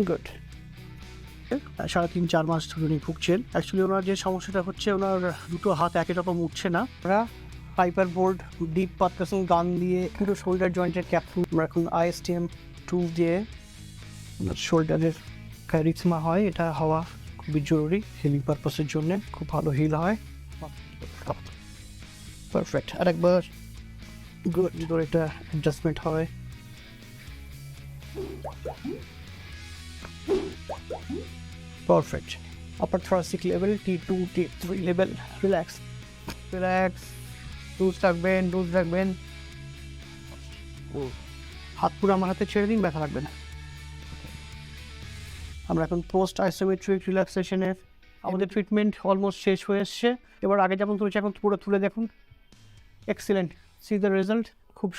Good. 3.5-4 মাস ধরে উনি ভুগছেন। অ্যাকচুয়ালি ওনার যে সমস্যাটা হচ্ছে, ওনার দুটো হাত একই রকম উঠছে না। ওরা পাইপার বোর্ড, ডিপ পাতকাসিং গান দিয়ে পুরো শোল্ডার জয়েন্টের ক্যাপসুল, আমরা এখন ISTM টুল দিয়ে শোল্ডারের ক্যারিজমা হয়, এটা হওয়া খুবই জরুরি হিলিং পারপাসের জন্য, খুব ভালো হিল হয়। পারফেক্ট। আরেকবার গুড করে এটা অ্যাডজাস্টমেন্ট হয়। Perfect. Upper thoracic level, T2, T3 level. Relax. Relax. Loose রাখবেন। হাত পুরো আমার হাতে ছেড়ে দিন, ব্যথা লাগবে না। আমরা এখন পোস্ট আইসোমেট্রিক রিল্যাক্সেশনের আমাদের ট্রিটমেন্ট অলমোস্ট শেষ হয়ে এসছে। এবার আগে যেমন তুলেছি এখন পুরো তুলে দেখুন। এক্সিলেন্ট। C the result. খুব